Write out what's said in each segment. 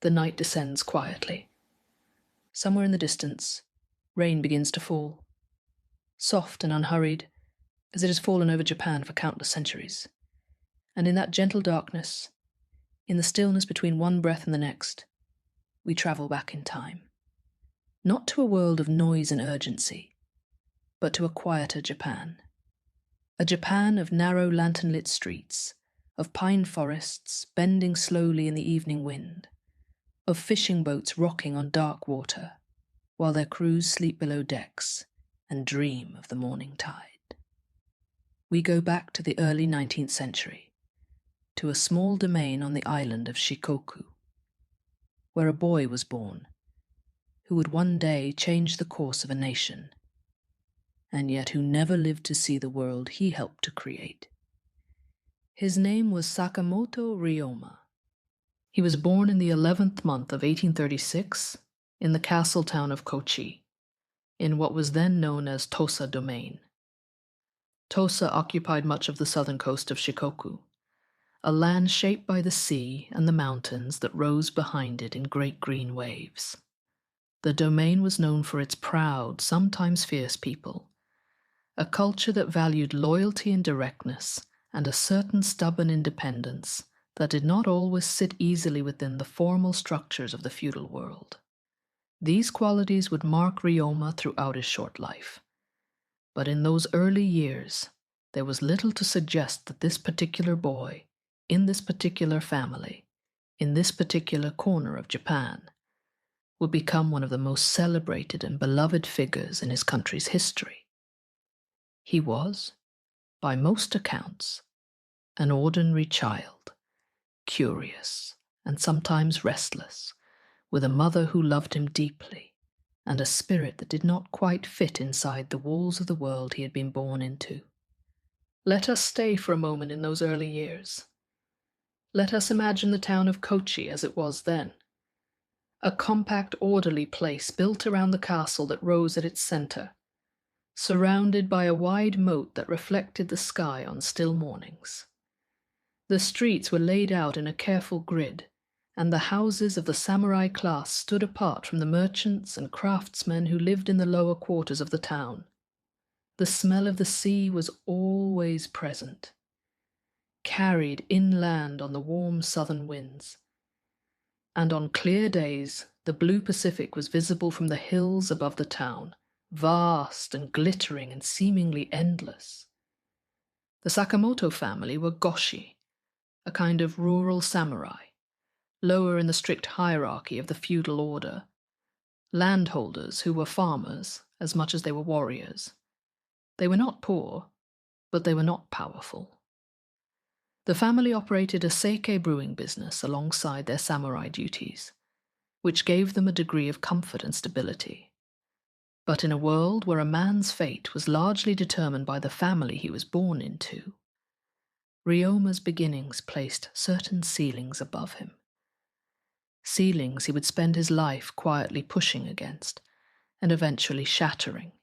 The night descends quietly. Somewhere in the distance, rain begins to fall, soft and unhurried, as it has fallen over Japan for countless centuries. And in that gentle darkness, in the stillness between one breath and the next, we travel back in time. Not to a world of noise and urgency, but to a quieter Japan. A Japan of narrow lantern-lit streets, of pine forests bending slowly in the evening wind, of fishing boats rocking on dark water, while their crews sleep below decks and dream of the morning tide. We go back to the early 19th century, to a small domain on the island of Shikoku, where a boy was born who would one day change the course of a nation, and yet who never lived to see the world he helped to create. His name was Sakamoto Ryoma. He was born in the 11th month of 1836 in the castle town of Kochi, in what was then known as Tosa domain. Tosa occupied much of the southern coast of Shikoku, a land shaped by the sea and the mountains that rose behind it in great green waves. The domain was known for its proud, sometimes fierce people, a culture that valued loyalty and directness and a certain stubborn independence that did not always sit easily within the formal structures of the feudal world. These qualities would mark Ryoma throughout his short life. But in those early years, there was little to suggest that this particular boy, in this particular family, in this particular corner of Japan, would become one of the most celebrated and beloved figures in his country's history. He was, by most accounts, an ordinary child, curious and sometimes restless, with a mother who loved him deeply, and a spirit that did not quite fit inside the walls of the world he had been born into. Let us stay for a moment in those early years. Let us imagine the town of Kochi as it was then, a compact, orderly place built around the castle that rose at its center, surrounded by a wide moat that reflected the sky on still mornings. The streets were laid out in a careful grid, and the houses of the samurai class stood apart from the merchants and craftsmen who lived in the lower quarters of the town. The smell of the sea was always present, carried inland on the warm southern winds. And on clear days, the blue Pacific was visible from the hills above the town, vast and glittering and seemingly endless. The Sakamoto family were goshi, a kind of rural samurai, lower in the strict hierarchy of the feudal order, landholders who were farmers as much as they were warriors. They were not poor, but they were not powerful. The family operated a sake brewing business alongside their samurai duties, which gave them a degree of comfort and stability. But in a world where a man's fate was largely determined by the family he was born into, Ryoma's beginnings placed certain ceilings above him. Ceilings he would spend his life quietly pushing against and eventually shattering.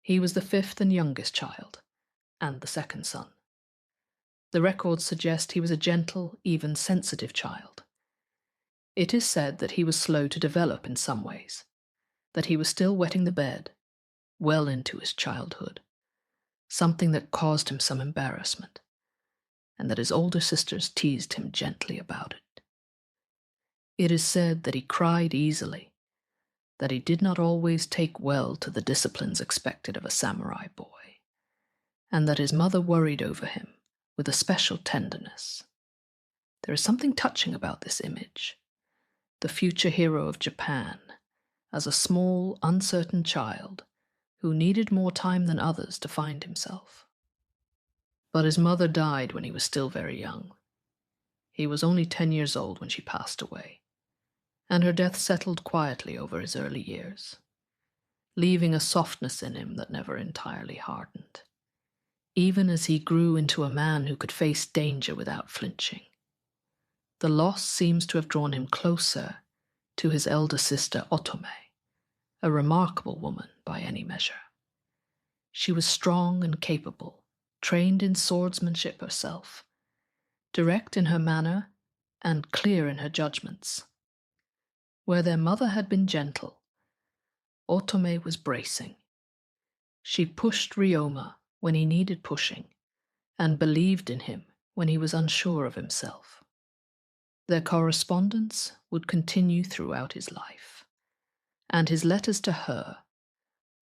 He was the fifth and youngest child, and the second son. The records suggest he was a gentle, even sensitive child. It is said that he was slow to develop in some ways, that he was still wetting the bed, well into his childhood, something that caused him some embarrassment, and that his older sisters teased him gently about it. It is said that he cried easily, that he did not always take well to the disciplines expected of a samurai boy, and that his mother worried over him with a special tenderness. There is something touching about this image, the future hero of Japan, as a small, uncertain child who needed more time than others to find himself. But his mother died when he was still very young. He was only 10 years old when she passed away, and her death settled quietly over his early years, leaving a softness in him that never entirely hardened, even as he grew into a man who could face danger without flinching. The loss seems to have drawn him closer to his elder sister Otome, a remarkable woman by any measure. She was strong and capable, trained in swordsmanship herself, direct in her manner, and clear in her judgments. Where their mother had been gentle, Otome was bracing. She pushed Ryoma when he needed pushing, and believed in him when he was unsure of himself. Their correspondence would continue throughout his life, and his letters to her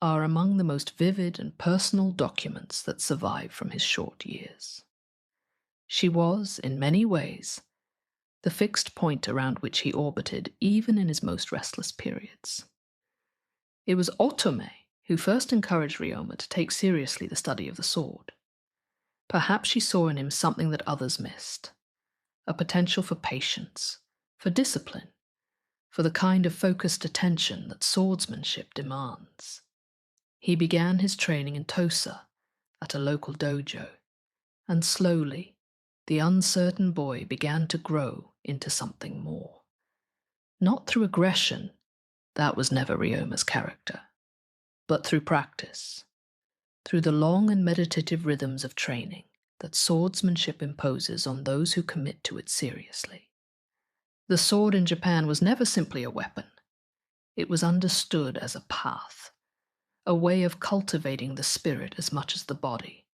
are among the most vivid and personal documents that survive from his short years. She was, in many ways, the fixed point around which he orbited even in his most restless periods. It was Otome who first encouraged Ryoma to take seriously the study of the sword. Perhaps she saw in him something that others missed, a potential for patience, for discipline, for the kind of focused attention that swordsmanship demands. He began his training in Tosa, at a local dojo, and slowly, the uncertain boy began to grow into something more. Not through aggression, that was never Ryoma's character, but through practice, through the long and meditative rhythms of training that swordsmanship imposes on those who commit to it seriously. The sword in Japan was never simply a weapon. It was understood as a path, a way of cultivating the spirit as much as the body,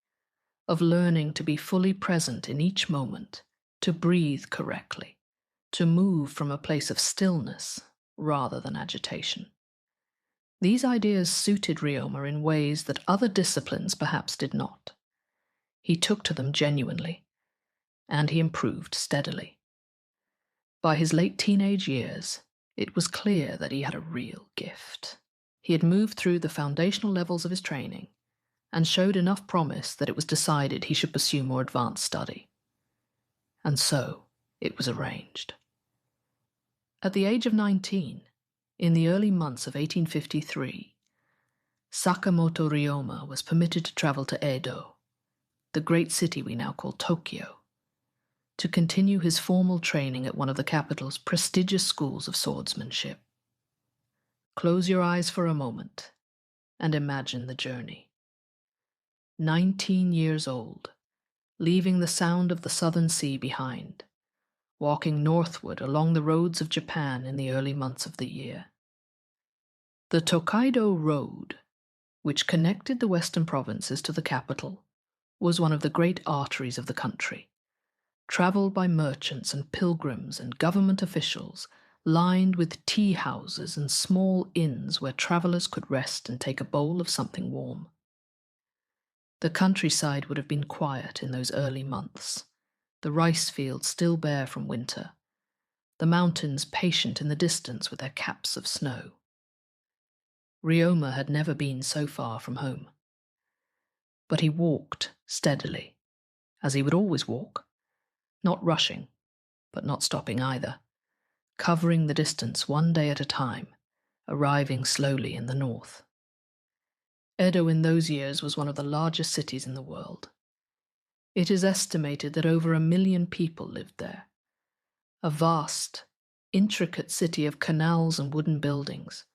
of learning to be fully present in each moment, to breathe correctly, to move from a place of stillness rather than agitation. These ideas suited Ryoma in ways that other disciplines perhaps did not. He took to them genuinely, and he improved steadily. By his late teenage years, it was clear that he had a real gift. He had moved through the foundational levels of his training and showed enough promise that it was decided he should pursue more advanced study. And so it was arranged. At the age of 19, in the early months of 1853, Sakamoto Ryoma was permitted to travel to Edo, the great city we now call Tokyo, to continue his formal training at one of the capital's prestigious schools of swordsmanship. Close your eyes for a moment and imagine the journey. 19 years old, leaving the sound of the southern sea behind, walking northward along the roads of Japan in the early months of the year. The Tokaido Road, which connected the western provinces to the capital, was one of the great arteries of the country, traveled by merchants and pilgrims and government officials, lined with tea houses and small inns where travelers could rest and take a bowl of something warm. The countryside would have been quiet in those early months, the rice fields still bare from winter, the mountains patient in the distance with their caps of snow. Ryoma had never been so far from home. But he walked steadily, as he would always walk, not rushing, but not stopping either, covering the distance one day at a time, arriving slowly in the north. Edo in those years was one of the largest cities in the world. It is estimated that over 1 million people lived there. A vast, intricate city of canals and wooden buildings,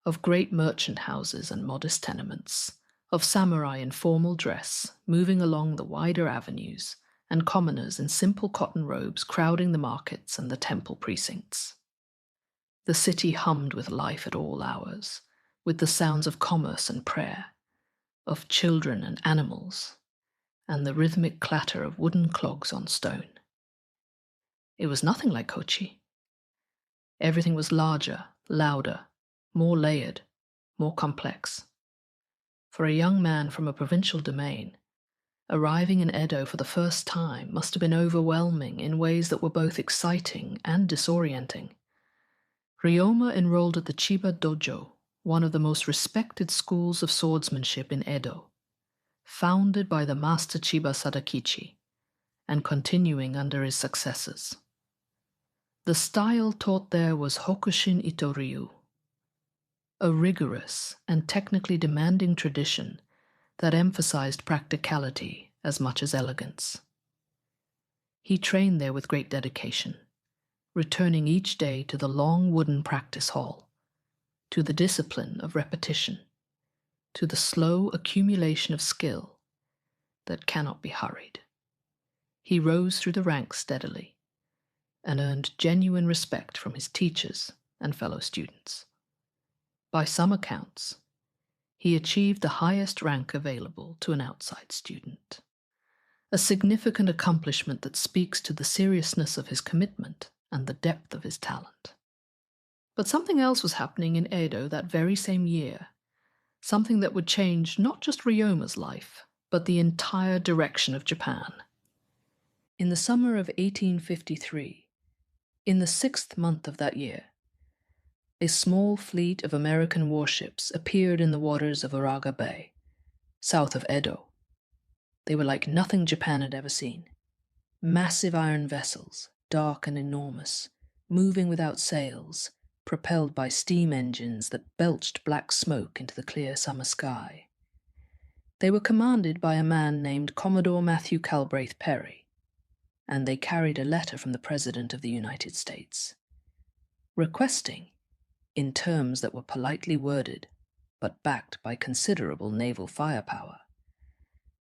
of great merchant houses and modest tenements, of samurai in formal dress moving along the wider avenues, and commoners in simple cotton robes crowding the markets and the temple precincts. The city hummed with life at all hours, with the sounds of commerce and prayer, of children and animals, and the rhythmic clatter of wooden clogs on stone. It was nothing like Kochi. Everything was larger, louder, more layered, more complex. For a young man from a provincial domain, arriving in Edo for the first time must have been overwhelming in ways that were both exciting and disorienting. Ryoma enrolled at the Chiba dojo, one of the most respected schools of swordsmanship in Edo, founded by the master Chiba Sadakichi, and continuing under his successors. The style taught there was Hokushin Itoryu, a rigorous and technically demanding tradition that emphasized practicality as much as elegance. He trained there with great dedication, returning each day to the long wooden practice hall, to the discipline of repetition, to the slow accumulation of skill that cannot be hurried. He rose through the ranks steadily, and earned genuine respect from his teachers and fellow students. By some accounts, he achieved the highest rank available to an outside student, a significant accomplishment that speaks to the seriousness of his commitment and the depth of his talent. But something else was happening in Edo that very same year, something that would change not just Ryoma's life, but the entire direction of Japan. In the summer of 1853, in the 6th month of that year, a small fleet of American warships appeared in the waters of Uraga Bay, south of Edo. They were like nothing Japan had ever seen. Massive iron vessels, dark and enormous, moving without sails, propelled by steam engines that belched black smoke into the clear summer sky. They were commanded by a man named Commodore Matthew Calbraith Perry, and they carried a letter from the President of the United States, requesting, in terms that were politely worded, but backed by considerable naval firepower,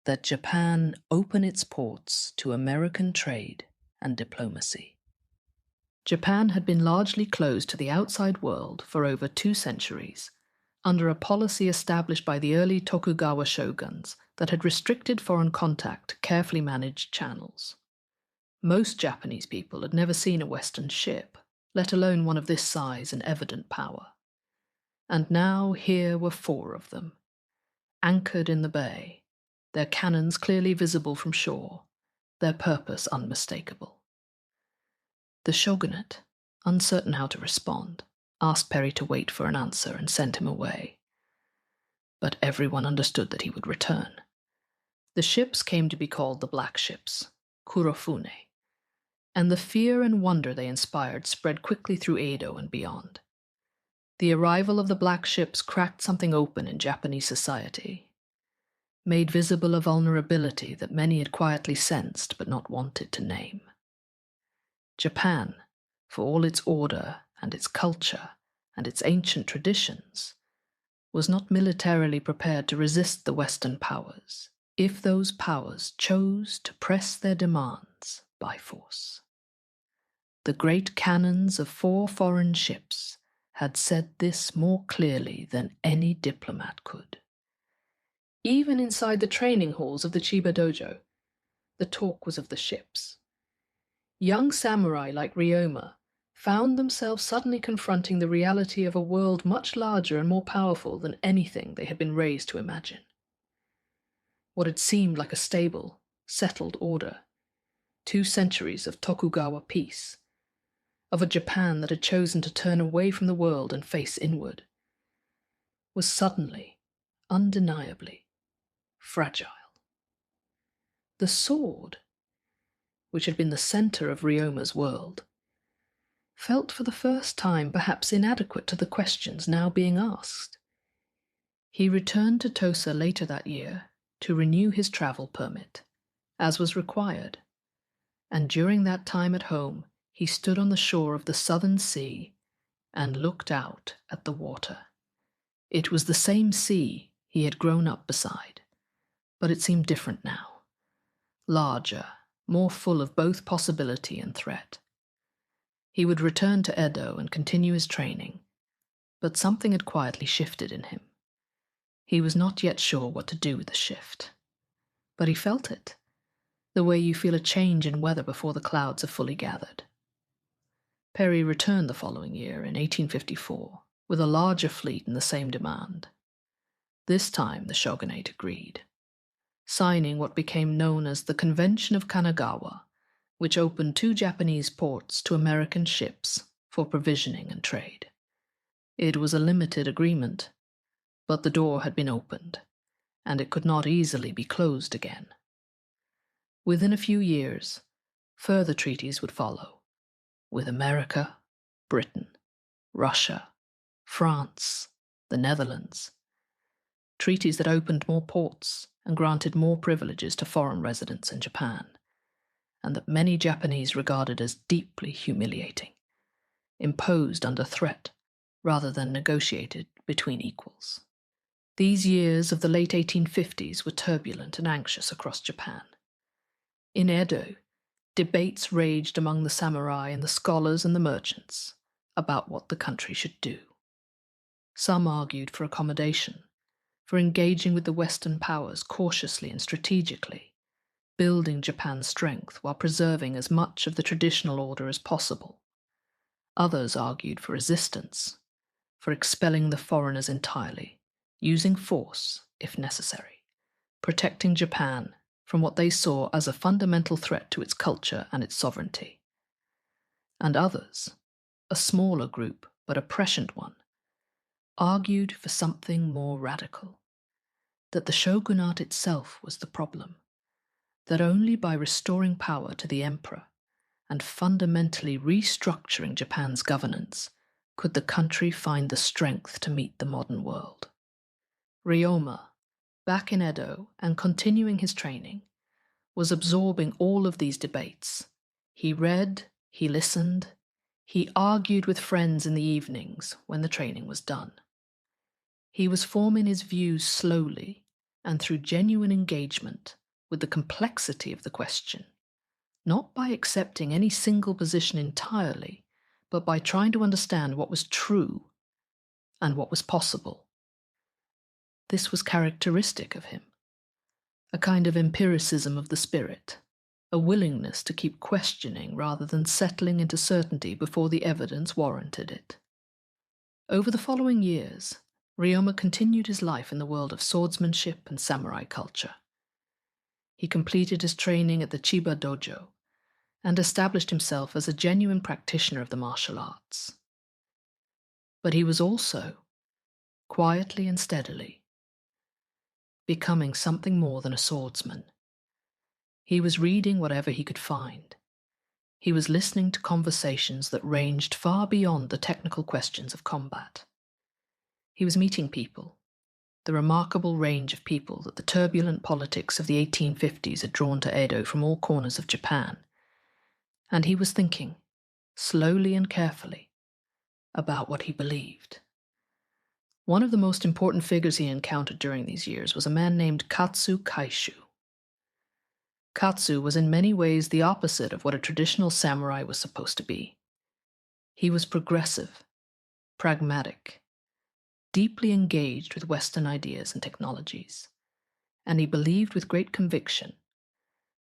that Japan open its ports to American trade and diplomacy. Japan had been largely closed to the outside world for over 2 centuries, under a policy established by the early Tokugawa shoguns that had restricted foreign contact to carefully managed channels. Most Japanese people had never seen a Western ship, let alone one of this size and evident power. And now here were 4 of them, anchored in the bay, their cannons clearly visible from shore, their purpose unmistakable. The shogunate, uncertain how to respond, asked Perry to wait for an answer and sent him away. But everyone understood that he would return. The ships came to be called the Black Ships, Kurofune, and the fear and wonder they inspired spread quickly through Edo and beyond. The arrival of the Black Ships cracked something open in Japanese society, made visible a vulnerability that many had quietly sensed but not wanted to name. Japan, for all its order and its culture and its ancient traditions, was not militarily prepared to resist the Western powers, if those powers chose to press their demands by force. The great cannons of 4 foreign ships had said this more clearly than any diplomat could. Even inside the training halls of the Chiba dojo, the talk was of the ships. Young samurai like Ryoma found themselves suddenly confronting the reality of a world much larger and more powerful than anything they had been raised to imagine. What had seemed like a stable, settled order, 2 centuries of Tokugawa peace, of a Japan that had chosen to turn away from the world and face inward, was suddenly, undeniably, fragile. The sword, which had been the center of Ryoma's world, felt for the first time perhaps inadequate to the questions now being asked. He returned to Tosa later that year to renew his travel permit, as was required, and during that time at home he stood on the shore of the southern sea and looked out at the water. It was the same sea he had grown up beside, but it seemed different now, larger, more full of both possibility and threat. He would return to Edo and continue his training, but something had quietly shifted in him. He was not yet sure what to do with the shift, but he felt it, the way you feel a change in weather before the clouds have fully gathered. Perry returned the following year, in 1854, with a larger fleet and the same demand. This time the shogunate agreed, signing what became known as the Convention of Kanagawa, which opened 2 Japanese ports to American ships for provisioning and trade. It was a limited agreement, but the door had been opened, and it could not easily be closed again. Within a few years, further treaties would follow, with America, Britain, Russia, France, the Netherlands. Treaties that opened more ports and granted more privileges to foreign residents in Japan, and that many Japanese regarded as deeply humiliating, imposed under threat rather than negotiated between equals. These years of the late 1850s were turbulent and anxious across Japan. In Edo, Debates raged among the samurai and the scholars and the merchants about what the country should do. Some argued for accommodation, for engaging with the Western powers cautiously and strategically, building Japan's strength while preserving as much of the traditional order as possible. Others argued for resistance, for expelling the foreigners entirely, using force if necessary, protecting Japan from what they saw as a fundamental threat to its culture and its sovereignty. And others, a smaller group but a prescient one, argued for something more radical, that the shogunate itself was the problem, that only by restoring power to the emperor and fundamentally restructuring Japan's governance could the country find the strength to meet the modern world. Ryoma, back in Edo and continuing his training, was absorbing all of these debates. He read, he listened, he argued with friends in the evenings when the training was done. He was forming his views slowly and through genuine engagement with the complexity of the question, not by accepting any single position entirely, but by trying to understand what was true and what was possible. This was characteristic of him, a kind of empiricism of the spirit, a willingness to keep questioning rather than settling into certainty before the evidence warranted it. Over the following years, Ryoma continued his life in the world of swordsmanship and samurai culture. He completed his training at the Chiba dojo and established himself as a genuine practitioner of the martial arts. But he was also, quietly and steadily, becoming something more than a swordsman. He was reading whatever he could find. He was listening to conversations that ranged far beyond the technical questions of combat. He was meeting people, the remarkable range of people that the turbulent politics of the 1850s had drawn to Edo from all corners of Japan. And he was thinking, slowly and carefully, about what he believed. One of the most important figures he encountered during these years was a man named Katsu Kaishu. Katsu was in many ways the opposite of what a traditional samurai was supposed to be. He was progressive, pragmatic, deeply engaged with Western ideas and technologies, and he believed with great conviction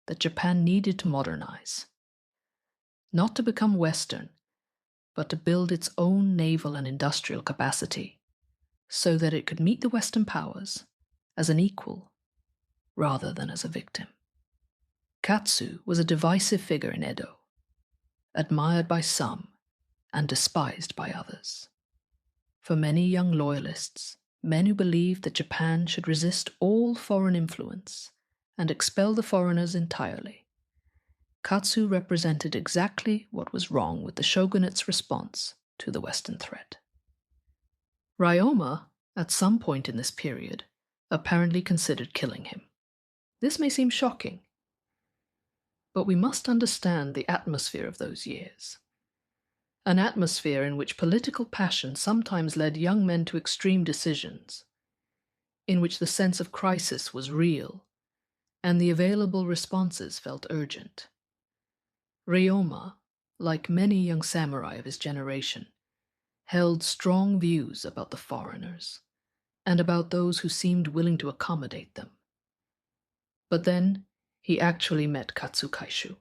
that Japan needed to modernize, not to become Western, but to build its own naval and industrial capacity so that it could meet the Western powers as an equal rather than as a victim. Katsu was a divisive figure in Edo, admired by some and despised by others. For many young loyalists, men who believed that Japan should resist all foreign influence and expel the foreigners entirely, Katsu represented exactly what was wrong with the shogunate's response to the Western threat. Ryoma, at some point in this period, apparently considered killing him. This may seem shocking, but we must understand the atmosphere of those years. An atmosphere in which political passion sometimes led young men to extreme decisions, in which the sense of crisis was real, and the available responses felt urgent. Ryoma, like many young samurai of his generation, held strong views about the foreigners, and about those who seemed willing to accommodate them. But then he actually met Katsu Kaishu,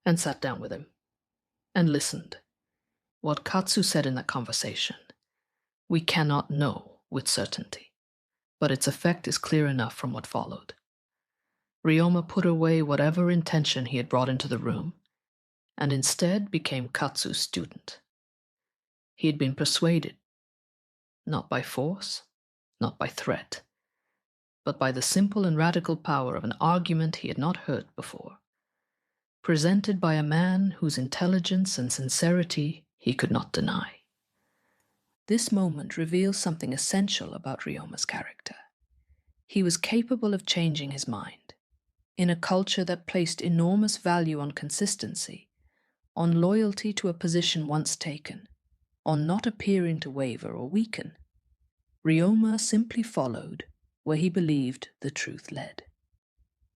and sat down with him, and listened. What Katsu said in that conversation, we cannot know with certainty, but its effect is clear enough from what followed. Ryoma put away whatever intention he had brought into the room, and instead became Katsu's student. He had been persuaded, not by force, not by threat, but by the simple and radical power of an argument he had not heard before, presented by a man whose intelligence and sincerity he could not deny. This moment reveals something essential about Ryoma's character. He was capable of changing his mind. In a culture that placed enormous value on consistency, on loyalty to a position once taken, on not appearing to waver or weaken, Ryoma simply followed where he believed the truth led.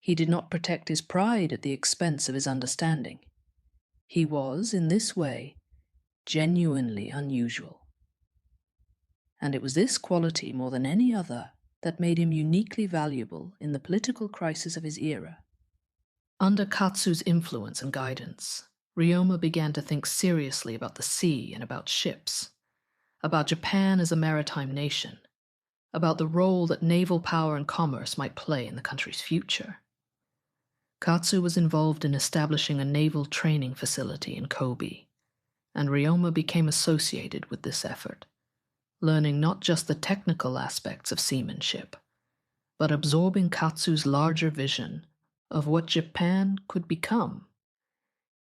He did not protect his pride at the expense of his understanding. He was, in this way, genuinely unusual. And it was this quality more than any other that made him uniquely valuable in the political crisis of his era. Under Katsu's influence and guidance, Ryoma began to think seriously about the sea and about ships, about Japan as a maritime nation, about the role that naval power and commerce might play in the country's future. Katsu was involved in establishing a naval training facility in Kobe, and Ryoma became associated with this effort, learning not just the technical aspects of seamanship, but absorbing Katsu's larger vision of what Japan could become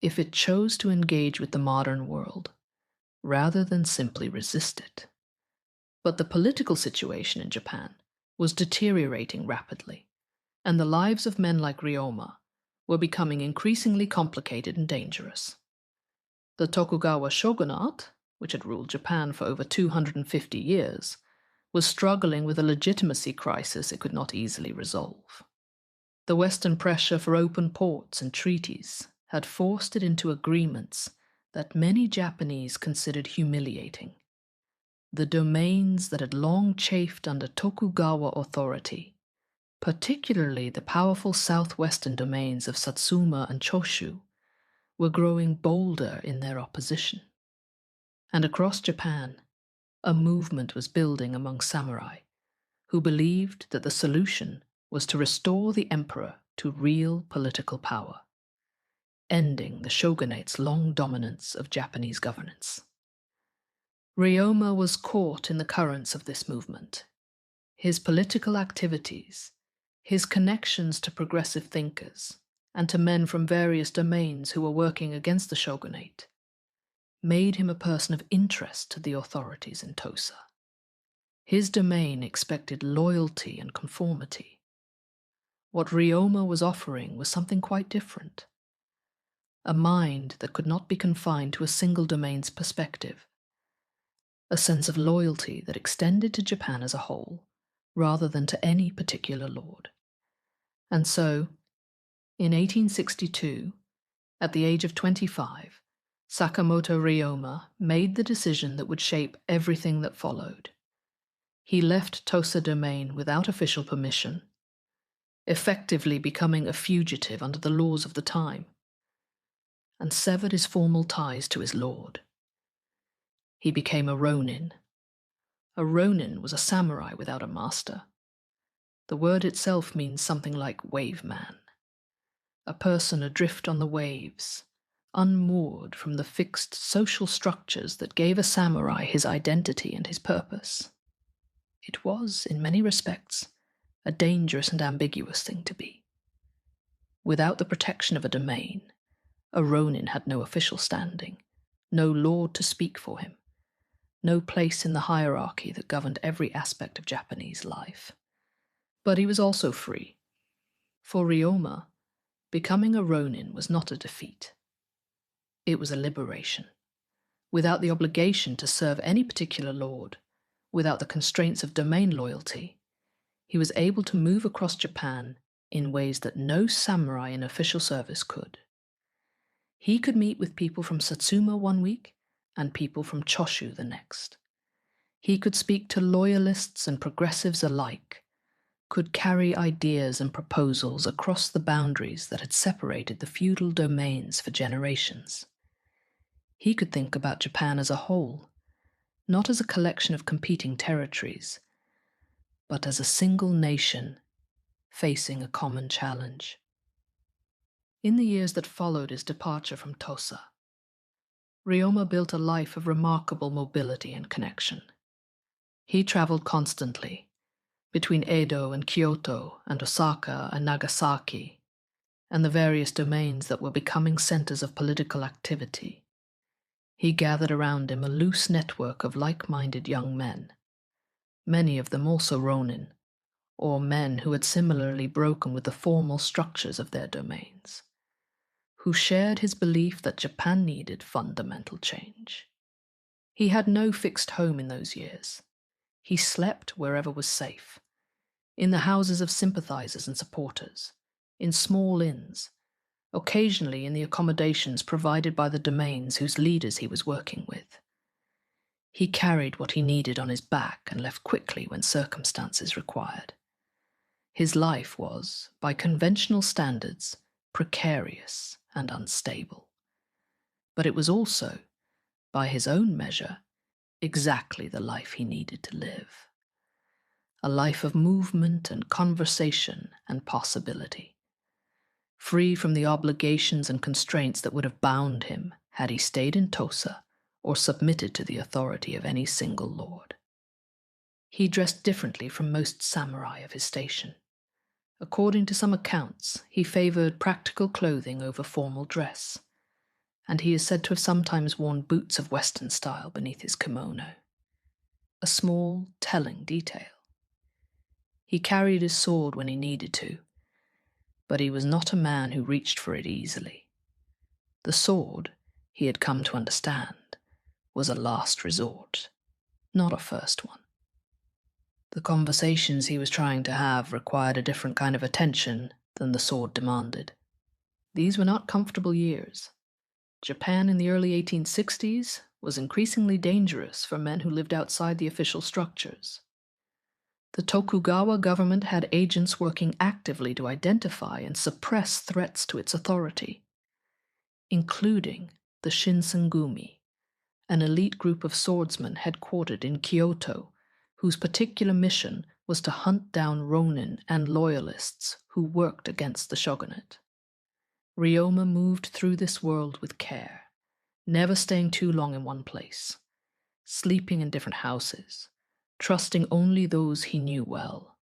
if it chose to engage with the modern world, rather than simply resist it. But the political situation in Japan was deteriorating rapidly, and the lives of men like Ryoma were becoming increasingly complicated and dangerous. The Tokugawa shogunate, which had ruled Japan for over 250 years, was struggling with a legitimacy crisis it could not easily resolve. The Western pressure for open ports and treaties had forced it into agreements that many Japanese considered humiliating. The domains that had long chafed under Tokugawa authority, particularly the powerful southwestern domains of Satsuma and Choshu, were growing bolder in their opposition. And across Japan, a movement was building among samurai who believed that the solution was to restore the emperor to real political power, ending the shogunate's long dominance of Japanese governance. Ryoma was caught in the currents of this movement. His political activities, his connections to progressive thinkers, and to men from various domains who were working against the shogunate, made him a person of interest to the authorities in Tosa. His domain expected loyalty and conformity. What Ryoma was offering was something quite different. A mind that could not be confined to a single domain's perspective. A sense of loyalty that extended to Japan as a whole, rather than to any particular lord. And so, in 1862, at the age of 25, Sakamoto Ryoma made the decision that would shape everything that followed. He left Tosa domain without official permission, effectively becoming a fugitive under the laws of the time, and severed his formal ties to his lord. He became a ronin. A ronin was a samurai without a master. The word itself means something like wave man, a person adrift on the waves, unmoored from the fixed social structures that gave a samurai his identity and his purpose. It was, in many respects, a dangerous and ambiguous thing to be. Without the protection of a domain, a ronin had no official standing, no lord to speak for him, no place in the hierarchy that governed every aspect of Japanese life. But he was also free. For Ryoma, becoming a ronin was not a defeat. It was a liberation. Without the obligation to serve any particular lord, without the constraints of domain loyalty, he was able to move across Japan in ways that no samurai in official service could. He could meet with people from Satsuma one week and people from Choshu the next. He could speak to loyalists and progressives alike, could carry ideas and proposals across the boundaries that had separated the feudal domains for generations. He could think about Japan as a whole, not as a collection of competing territories, but as a single nation facing a common challenge. In the years that followed his departure from Tosa, Ryoma built a life of remarkable mobility and connection. He traveled constantly, between Edo and Kyoto and Osaka and Nagasaki, and the various domains that were becoming centers of political activity. He gathered around him a loose network of like-minded young men, many of them also ronin, or men who had similarly broken with the formal structures of their domains, who shared his belief that Japan needed fundamental change. He had no fixed home in those years. He slept wherever was safe, in the houses of sympathizers and supporters, in small inns, occasionally in the accommodations provided by the domains whose leaders he was working with. He carried what he needed on his back and left quickly when circumstances required. His life was, by conventional standards, precarious and unstable. But it was also, by his own measure, exactly the life he needed to live. A life of movement and conversation and possibility, free from the obligations and constraints that would have bound him had he stayed in Tosa or submitted to the authority of any single lord. He dressed differently from most samurai of his station. According to some accounts, he favored practical clothing over formal dress, and he is said to have sometimes worn boots of Western style beneath his kimono. A small, telling detail. He carried his sword when he needed to, but he was not a man who reached for it easily. The sword, he had come to understand, was a last resort, not a first one. The conversations he was trying to have required a different kind of attention than the sword demanded. These were not comfortable years. Japan in the early 1860s was increasingly dangerous for men who lived outside the official structures. The Tokugawa government had agents working actively to identify and suppress threats to its authority, including the Shinsengumi, an elite group of swordsmen headquartered in Kyoto, whose particular mission was to hunt down ronin and loyalists who worked against the shogunate. Ryoma moved through this world with care, never staying too long in one place, sleeping in different houses, trusting only those he knew well.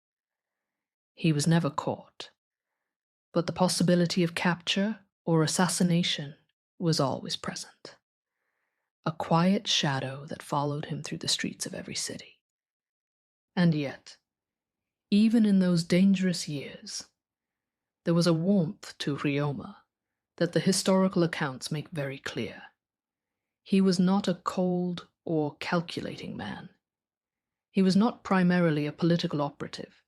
He was never caught, but the possibility of capture or assassination was always present. A quiet shadow that followed him through the streets of every city. And yet, even in those dangerous years, there was a warmth to Ryoma that the historical accounts make very clear. He was not a cold or calculating man. He was not primarily a political operative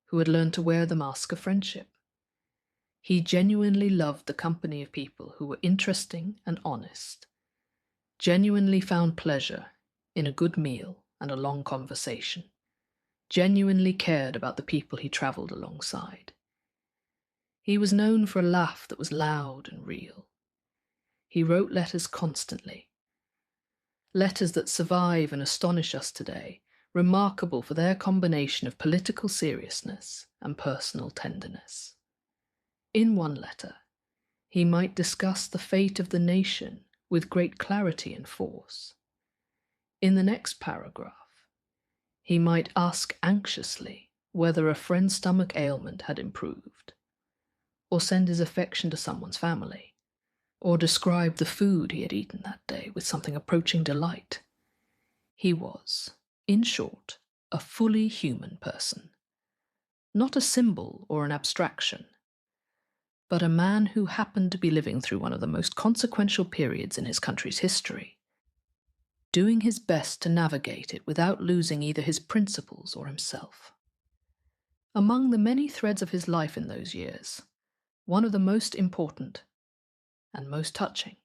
who had learned to wear the mask of friendship. He genuinely loved the company of people who were interesting and honest, genuinely found pleasure in a good meal and a long conversation, genuinely cared about the people he traveled alongside. He was known for a laugh that was loud and real. He wrote letters constantly, letters that survive and astonish us today, remarkable for their combination of political seriousness and personal tenderness. In one letter, he might discuss the fate of the nation with great clarity and force. In the next paragraph, he might ask anxiously whether a friend's stomach ailment had improved, or send his affection to someone's family, or describe the food he had eaten that day with something approaching delight. He was, in short, a fully human person. Not a symbol or an abstraction, but a man who happened to be living through one of the most consequential periods in his country's history, doing his best to navigate it without losing either his principles or himself. Among the many threads of his life in those years, one of the most important and most touching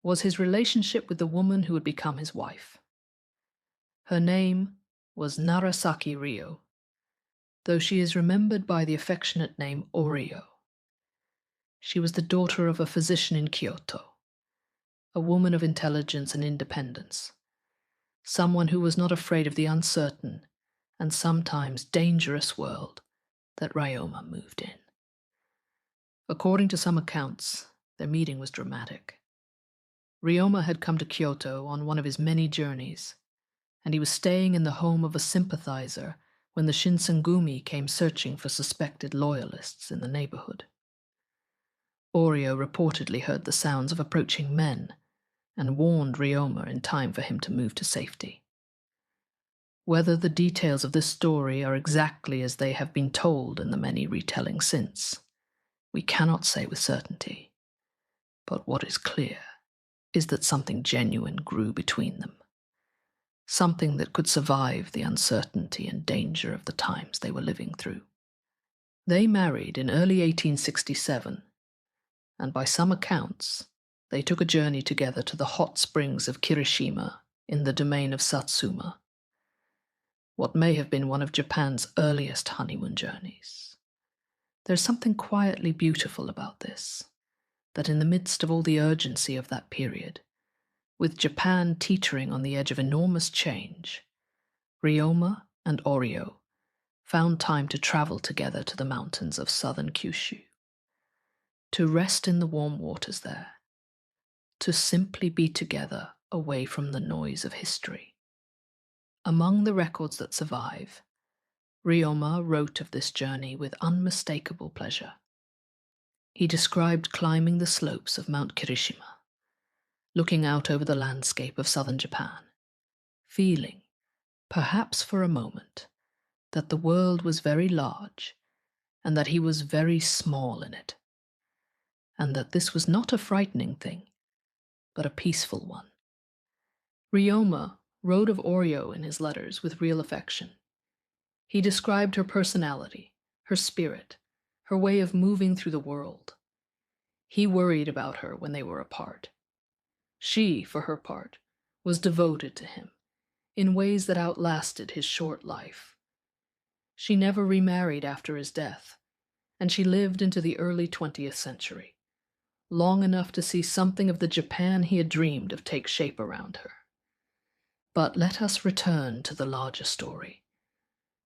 was his relationship with the woman who would become his wife. Her name was Narasaki Ryo, though she is remembered by the affectionate name Oryo. She was the daughter of a physician in Kyoto, a woman of intelligence and independence, someone who was not afraid of the uncertain and sometimes dangerous world that Ryoma moved in. According to some accounts, their meeting was dramatic. Ryoma had come to Kyoto on one of his many journeys, and he was staying in the home of a sympathizer when the Shinsengumi came searching for suspected loyalists in the neighborhood. Oryo reportedly heard the sounds of approaching men and warned Ryoma in time for him to move to safety. Whether the details of this story are exactly as they have been told in the many retellings since, we cannot say with certainty, but what is clear is that something genuine grew between them, something that could survive the uncertainty and danger of the times they were living through. They married in early 1867, and by some accounts, they took a journey together to the hot springs of Kirishima in the domain of Satsuma, what may have been one of Japan's earliest honeymoon journeys. There's something quietly beautiful about this, that in the midst of all the urgency of that period, with Japan teetering on the edge of enormous change, Ryoma and Oryo found time to travel together to the mountains of southern Kyushu, to rest in the warm waters there, to simply be together away from the noise of history. Among the records that survive, Ryoma wrote of this journey with unmistakable pleasure. He described climbing the slopes of Mount Kirishima, looking out over the landscape of southern Japan, feeling, perhaps for a moment, that the world was very large and that he was very small in it, and that this was not a frightening thing, but a peaceful one. Ryoma wrote of Oryo in his letters with real affection. He described her personality, her spirit, her way of moving through the world. He worried about her when they were apart. She, for her part, was devoted to him in ways that outlasted his short life. She never remarried after his death, and she lived into the early 20th century, long enough to see something of the Japan he had dreamed of take shape around her. But let us return to the larger story,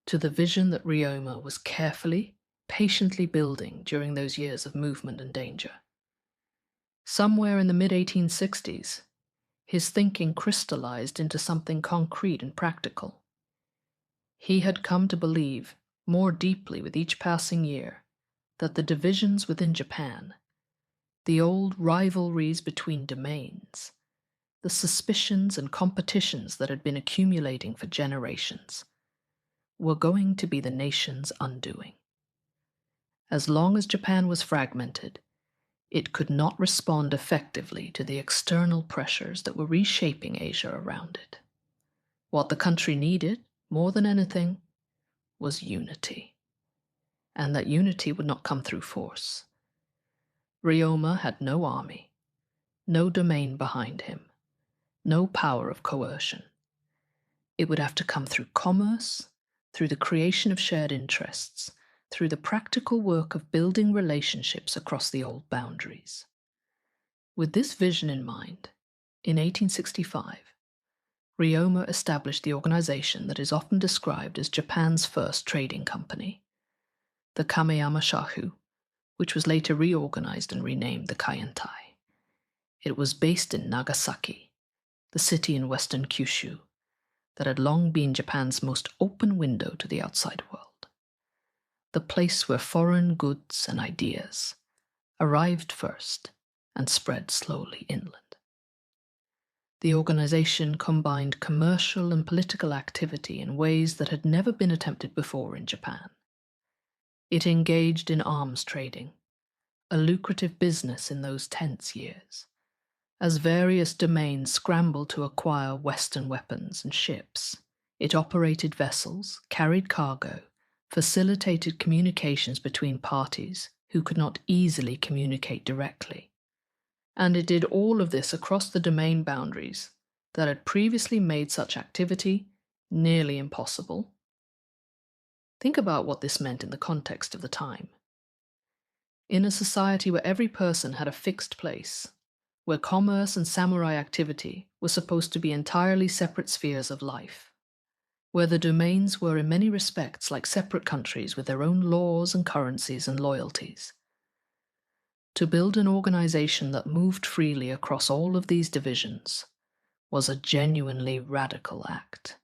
to the vision that Ryoma was carefully, patiently building during those years of movement and danger. Somewhere in the mid-1860s, his thinking crystallized into something concrete and practical. He had come to believe, more deeply with each passing year, that the divisions within Japan, the old rivalries between domains, the suspicions and competitions that had been accumulating for generations, were going to be the nation's undoing. As long as Japan was fragmented, it could not respond effectively to the external pressures that were reshaping Asia around it. What the country needed, more than anything, was unity. And that unity would not come through force. Ryoma had no army, no domain behind him, no power of coercion. It would have to come through commerce, through the creation of shared interests, through the practical work of building relationships across the old boundaries. With this vision in mind, in 1865, Ryoma established the organization that is often described as Japan's first trading company, the Kameyama Shachu, which was later reorganized and renamed the Kaientai. It was based in Nagasaki, the city in western Kyushu, that had long been Japan's most open window to the outside world, the place where foreign goods and ideas arrived first and spread slowly inland. The organization combined commercial and political activity in ways that had never been attempted before in Japan. It engaged in arms trading, a lucrative business in those tense years, as various domains scrambled to acquire Western weapons and ships. It operated vessels, carried cargo, facilitated communications between parties who could not easily communicate directly. And it did all of this across the domain boundaries that had previously made such activity nearly impossible. Think about what this meant in the context of the time. In a society where every person had a fixed place, where commerce and samurai activity were supposed to be entirely separate spheres of life, where the domains were in many respects like separate countries with their own laws and currencies and loyalties, to build an organization that moved freely across all of these divisions was a genuinely radical act.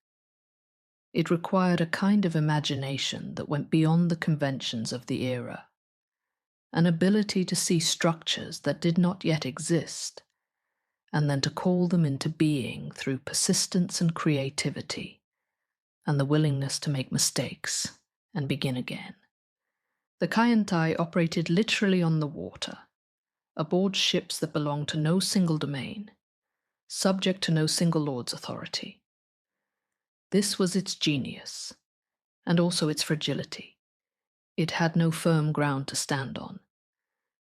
It required a kind of imagination that went beyond the conventions of the era, an ability to see structures that did not yet exist, and then to call them into being through persistence and creativity, and the willingness to make mistakes and begin again. The Kaientai operated literally on the water, aboard ships that belonged to no single domain, subject to no single lord's authority. This was its genius, and also its fragility. It had no firm ground to stand on,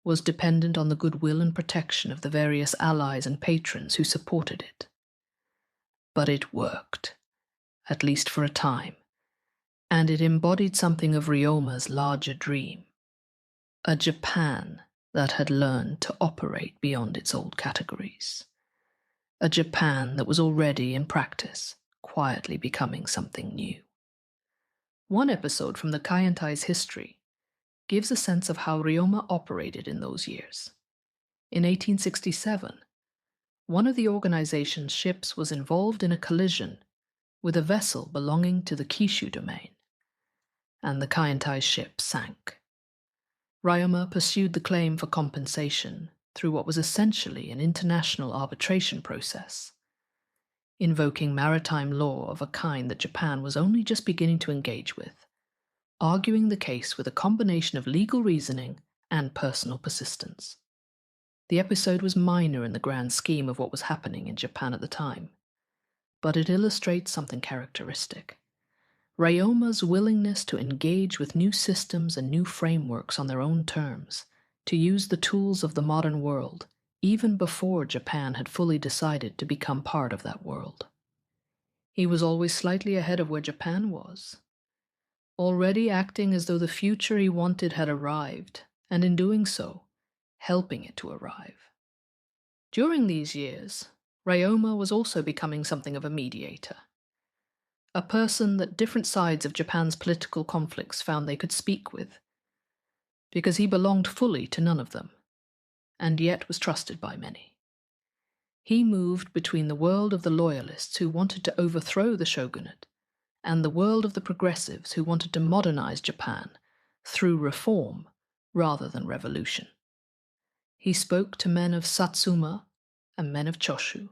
was dependent on the goodwill and protection of the various allies and patrons who supported it. But it worked, at least for a time, and it embodied something of Ryoma's larger dream, a Japan that had learned to operate beyond its old categories, a Japan that was already, in practice, quietly becoming something new. One episode from the Kaientai's history gives a sense of how Ryoma operated in those years. In 1867, one of the organization's ships was involved in a collision with a vessel belonging to the Kishu domain, and the Kaientai's ship sank. Ryoma pursued the claim for compensation through what was essentially an international arbitration process, invoking maritime law of a kind that Japan was only just beginning to engage with, arguing the case with a combination of legal reasoning and personal persistence. The episode was minor in the grand scheme of what was happening in Japan at the time, but it illustrates something characteristic. Ryoma's willingness to engage with new systems and new frameworks on their own terms, to use the tools of the modern world, even before Japan had fully decided to become part of that world. He was always slightly ahead of where Japan was, already acting as though the future he wanted had arrived, and in doing so, helping it to arrive. During these years, Ryoma was also becoming something of a mediator, a person that different sides of Japan's political conflicts found they could speak with, because he belonged fully to none of them, and yet was trusted by many. He moved between the world of the loyalists who wanted to overthrow the shogunate and the world of the progressives who wanted to modernize Japan through reform rather than revolution. He spoke to men of Satsuma and men of Choshu,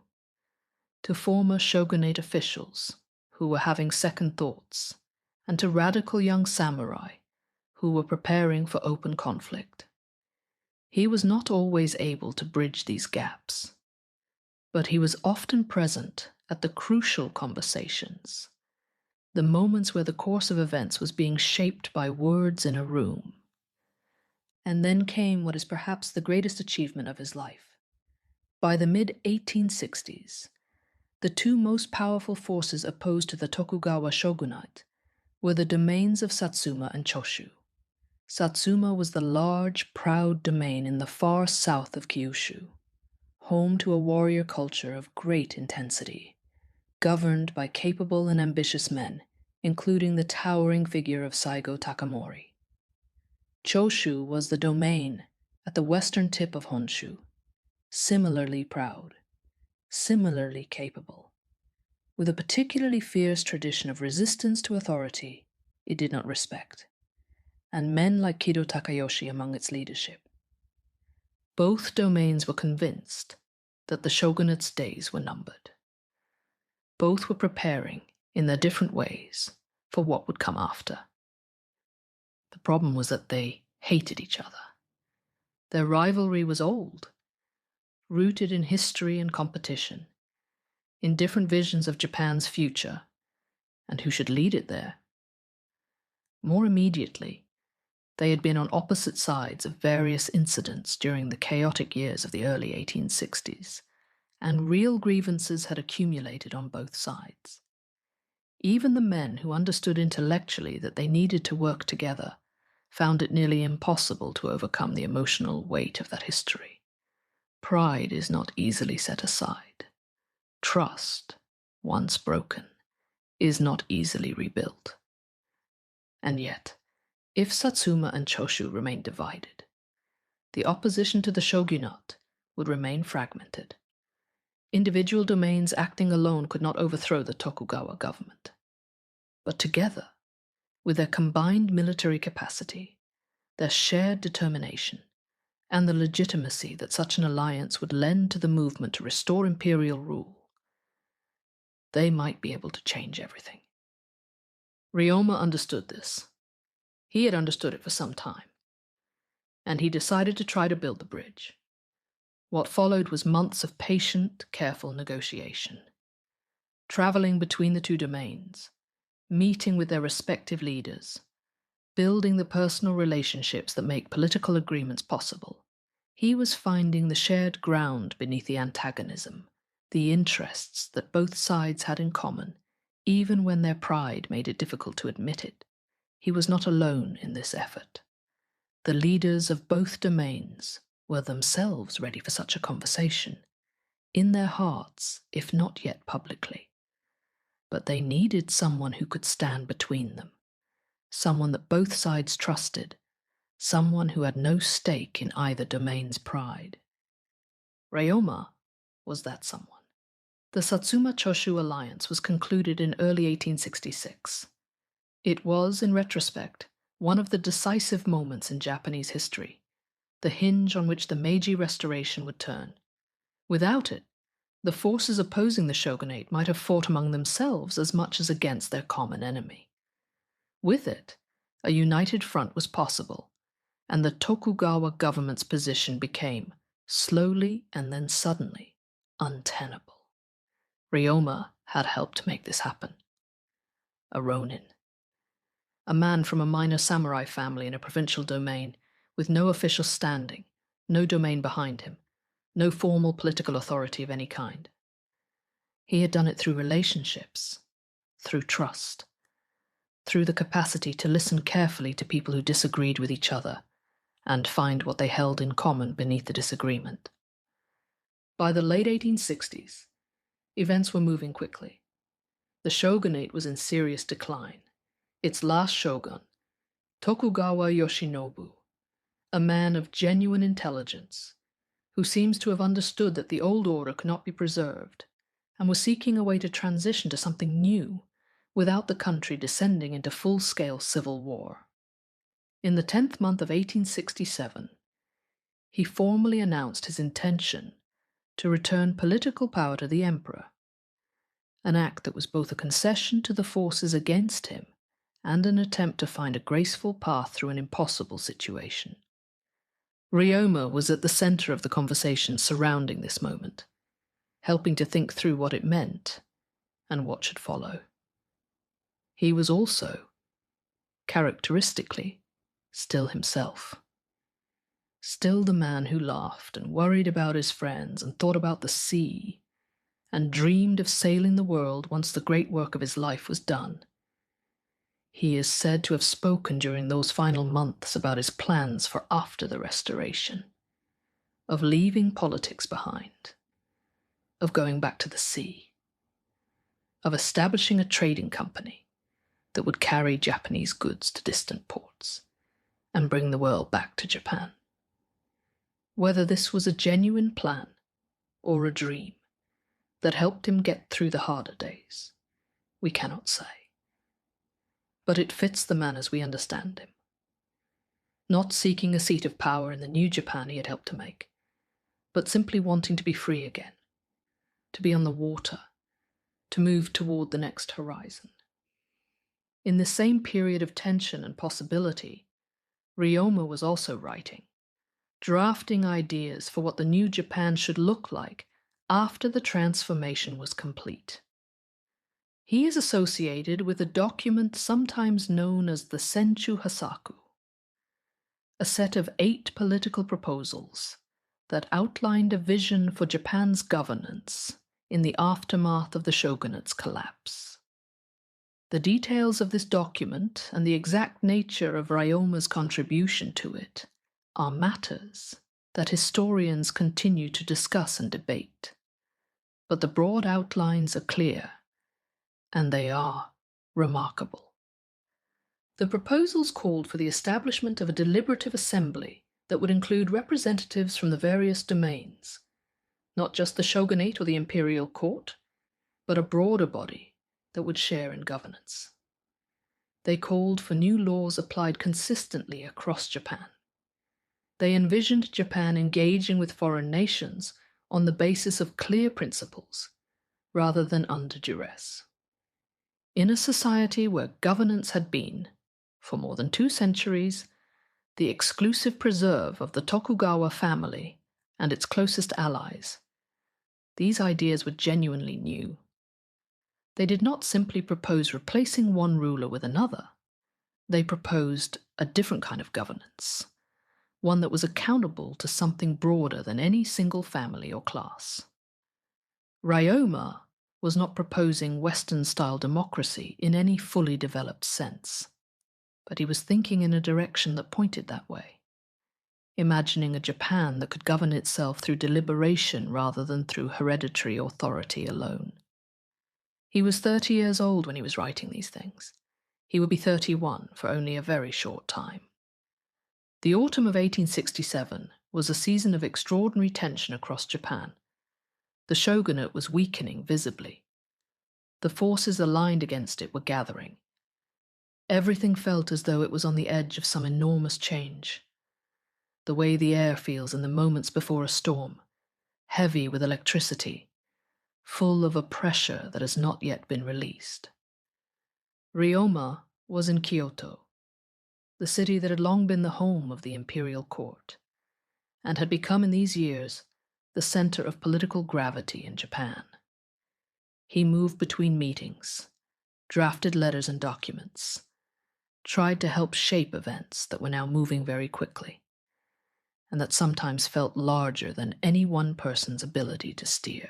to former shogunate officials who were having second thoughts, and to radical young samurai who were preparing for open conflict. He was not always able to bridge these gaps, but he was often present at the crucial conversations, the moments where the course of events was being shaped by words in a room. And then came what is perhaps the greatest achievement of his life. By the mid-1860s, the two most powerful forces opposed to the Tokugawa shogunate were the domains of Satsuma and Choshu. Satsuma was the large, proud domain in the far south of Kyushu, home to a warrior culture of great intensity, governed by capable and ambitious men, including the towering figure of Saigo Takamori. Choshu was the domain at the western tip of Honshu, similarly proud, similarly capable, with a particularly fierce tradition of resistance to authority it did not respect, and men like Kido Takayoshi among its leadership. Both domains were convinced that the shogunate's days were numbered. Both were preparing, in their different ways, for what would come after. The problem was that they hated each other. Their rivalry was old, rooted in history and competition, in different visions of Japan's future, and who should lead it there. More immediately, they had been on opposite sides of various incidents during the chaotic years of the early 1860s, and real grievances had accumulated on both sides. Even the men who understood intellectually that they needed to work together found it nearly impossible to overcome the emotional weight of that history. Pride is not easily set aside. Trust, once broken, is not easily rebuilt. And yet, if Satsuma and Choshu remained divided, the opposition to the shogunate would remain fragmented. Individual domains acting alone could not overthrow the Tokugawa government. But together, with their combined military capacity, their shared determination, and the legitimacy that such an alliance would lend to the movement to restore imperial rule, they might be able to change everything. Ryoma understood this. He had understood it for some time, and he decided to try to build the bridge. What followed was months of patient, careful negotiation, traveling between the two domains, meeting with their respective leaders, building the personal relationships that make political agreements possible. He was finding the shared ground beneath the antagonism, the interests that both sides had in common, even when their pride made it difficult to admit it. He was not alone in this effort. The leaders of both domains were themselves ready for such a conversation, in their hearts, if not yet publicly. But they needed someone who could stand between them, someone that both sides trusted, someone who had no stake in either domain's pride. Ryoma was that someone. The Satsuma-Choshu Alliance was concluded in early 1866. It was, in retrospect, one of the decisive moments in Japanese history, the hinge on which the Meiji Restoration would turn. Without it, the forces opposing the shogunate might have fought among themselves as much as against their common enemy. With it, a united front was possible, and the Tokugawa government's position became, slowly and then suddenly, untenable. Ryoma had helped make this happen. A ronin. A man from a minor samurai family in a provincial domain, with no official standing, no domain behind him, no formal political authority of any kind. He had done it through relationships, through trust, through the capacity to listen carefully to people who disagreed with each other and find what they held in common beneath the disagreement. By the late 1860s, events were moving quickly. The shogunate was in serious decline. Its last shogun, Tokugawa Yoshinobu, a man of genuine intelligence, who seems to have understood that the old order could not be preserved, and was seeking a way to transition to something new, without the country descending into full-scale civil war. In the 10th month of 1867, he formally announced his intention to return political power to the emperor, an act that was both a concession to the forces against him and an attempt to find a graceful path through an impossible situation. Ryoma was at the center of the conversation surrounding this moment, helping to think through what it meant and what should follow. He was also, characteristically, still himself. Still the man who laughed and worried about his friends and thought about the sea and dreamed of sailing the world once the great work of his life was done. He is said to have spoken during those final months about his plans for after the Restoration, of leaving politics behind, of going back to the sea, of establishing a trading company that would carry Japanese goods to distant ports and bring the world back to Japan. Whether this was a genuine plan or a dream that helped him get through the harder days, we cannot say. But it fits the man as we understand him. Not seeking a seat of power in the new Japan he had helped to make, but simply wanting to be free again, to be on the water, to move toward the next horizon. In the same period of tension and possibility, Ryoma was also writing, drafting ideas for what the new Japan should look like after the transformation was complete. He is associated with a document sometimes known as the Senchu Hassaku, a set of 8 political proposals that outlined a vision for Japan's governance in the aftermath of the shogunate's collapse. The details of this document and the exact nature of Ryoma's contribution to it are matters that historians continue to discuss and debate. But the broad outlines are clear, and they are remarkable. The proposals called for the establishment of a deliberative assembly that would include representatives from the various domains, not just the shogunate or the imperial court, but a broader body that would share in governance. They called for new laws applied consistently across Japan. They envisioned Japan engaging with foreign nations on the basis of clear principles, rather than under duress. In a society where governance had been, for more than 2 centuries, the exclusive preserve of the Tokugawa family and its closest allies, these ideas were genuinely new. They did not simply propose replacing one ruler with another. They proposed a different kind of governance, one that was accountable to something broader than any single family or class. Ryoma was not proposing Western-style democracy in any fully developed sense, but he was thinking in a direction that pointed that way, imagining a Japan that could govern itself through deliberation rather than through hereditary authority alone. He was 30 years old when he was writing these things. He would be 31 for only a very short time. The autumn of 1867 was a season of extraordinary tension across Japan. The shogunate was weakening visibly. The forces aligned against it were gathering. Everything felt as though it was on the edge of some enormous change. The way the air feels in the moments before a storm, heavy with electricity, full of a pressure that has not yet been released. Ryoma was in Kyoto, the city that had long been the home of the imperial court, and had become in these years the center of political gravity in Japan. He moved between meetings, drafted letters and documents, tried to help shape events that were now moving very quickly, and that sometimes felt larger than any one person's ability to steer.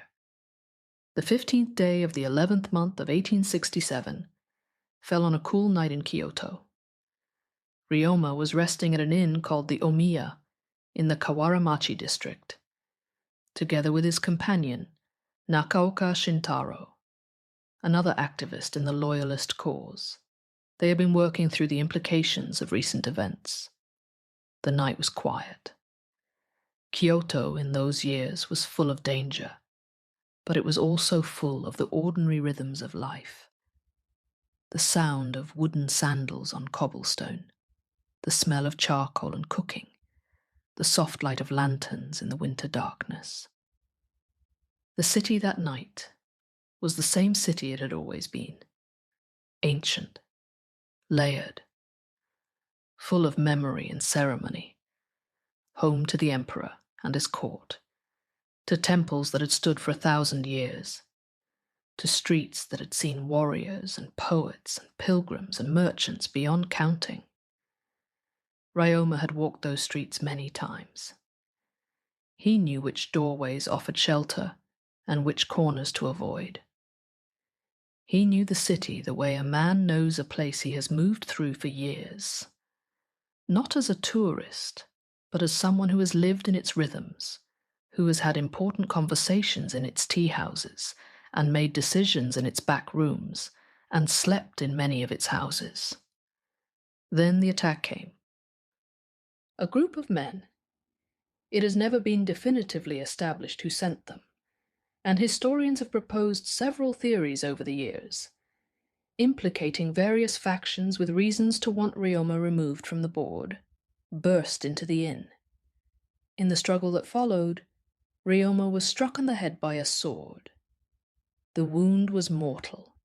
The 15th day of the 11th month of 1867 fell on a cool night in Kyoto. Ryoma was resting at an inn called the Omiya in the Kawaramachi district, together with his companion, Nakaoka Shintaro, another activist in the loyalist cause. They had been working through the implications of recent events. The night was quiet. Kyoto in those years was full of danger, but it was also full of the ordinary rhythms of life. The sound of wooden sandals on cobblestone, the smell of charcoal and cooking, the soft light of lanterns in the winter darkness. The city that night was the same city it had always been, ancient, layered, full of memory and ceremony, home to the emperor and his court, to temples that had stood for 1,000 years, to streets that had seen warriors and poets and pilgrims and merchants beyond counting. Ryoma had walked those streets many times. He knew which doorways offered shelter and which corners to avoid. He knew the city the way a man knows a place he has moved through for years, not as a tourist, but as someone who has lived in its rhythms, who has had important conversations in its tea houses and made decisions in its back rooms and slept in many of its houses. Then the attack came. A group of men. It has never been definitively established who sent them, and historians have proposed several theories over the years, implicating various factions with reasons to want Ryoma removed from the board, burst into the inn. In the struggle that followed, Ryoma was struck on the head by a sword. The wound was mortal.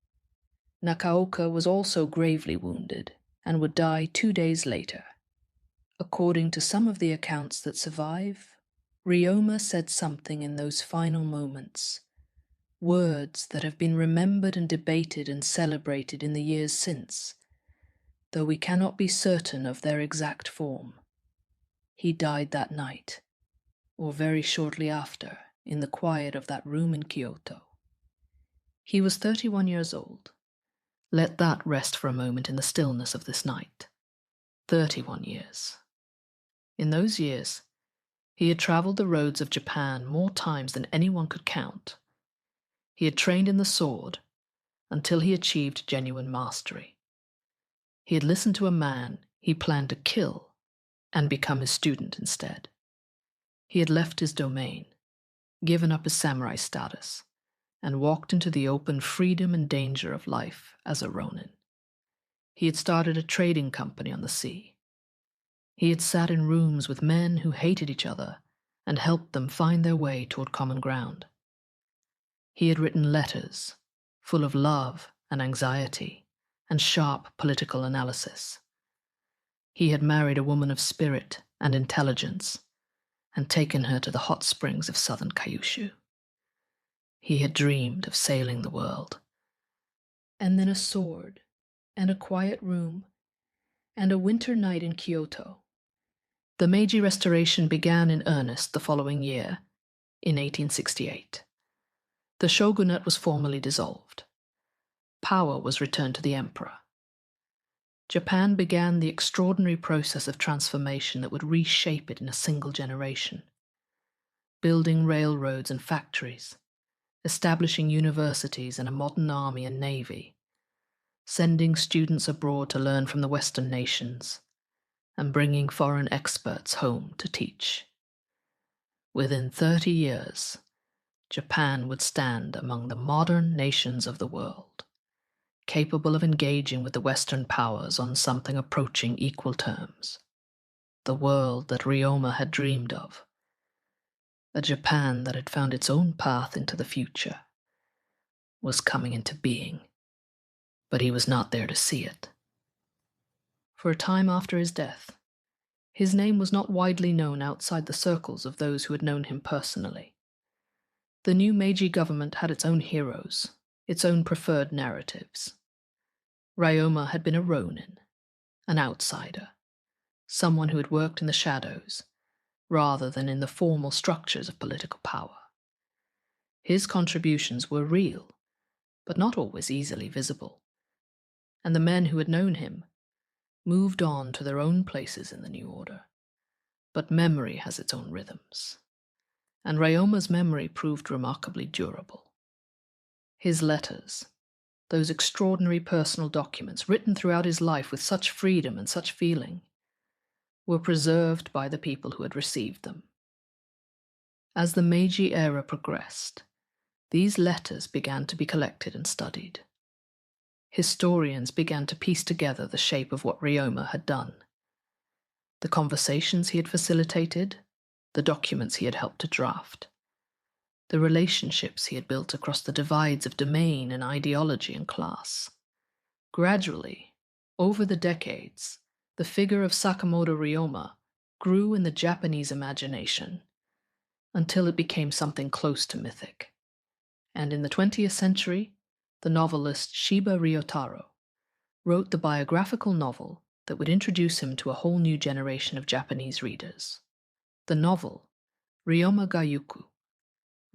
Nakaoka was also gravely wounded and would die 2 days later. According to some of the accounts that survive, Ryoma said something in those final moments, words that have been remembered and debated and celebrated in the years since, though we cannot be certain of their exact form. He died that night, or very shortly after, in the quiet of that room in Kyoto. He was 31 years old. Let that rest for a moment in the stillness of this night. 31 years. In those years, he had traveled the roads of Japan more times than anyone could count. He had trained in the sword until he achieved genuine mastery. He had listened to a man he planned to kill and become his student instead. He had left his domain, given up his samurai status, and walked into the open freedom and danger of life as a ronin. He had started a trading company on the sea. He had sat in rooms with men who hated each other and helped them find their way toward common ground. He had written letters full of love and anxiety and sharp political analysis. He had married a woman of spirit and intelligence and taken her to the hot springs of southern Kyushu. He had dreamed of sailing the world. And then a sword and a quiet room and a winter night in Kyoto. The Meiji Restoration began in earnest the following year, in 1868. The shogunate was formally dissolved. Power was returned to the emperor. Japan began the extraordinary process of transformation that would reshape it in a single generation. Building railroads and factories, establishing universities and a modern army and navy, sending students abroad to learn from the Western nations, and bringing foreign experts home to teach. Within 30 years, Japan would stand among the modern nations of the world, capable of engaging with the Western powers on something approaching equal terms. The world that Ryoma had dreamed of. A Japan that had found its own path into the future was coming into being, but he was not there to see it. For a time after his death, his name was not widely known outside the circles of those who had known him personally. The new Meiji government had its own heroes, its own preferred narratives. Ryoma had been a ronin, an outsider, someone who had worked in the shadows, rather than in the formal structures of political power. His contributions were real, but not always easily visible, and the men who had known him moved on to their own places in the new order. But memory has its own rhythms, and Ryoma's memory proved remarkably durable. His letters, those extraordinary personal documents written throughout his life with such freedom and such feeling, were preserved by the people who had received them. As the Meiji era progressed, these letters began to be collected and studied. Historians began to piece together the shape of what Ryoma had done. The conversations he had facilitated, the documents he had helped to draft, the relationships he had built across the divides of domain and ideology and class. Gradually, over the decades, the figure of Sakamoto Ryoma grew in the Japanese imagination until it became something close to mythic. And in the 20th century, the novelist Shiba Ryotaro wrote the biographical novel that would introduce him to a whole new generation of Japanese readers. The novel, Ryoma ga Yuku,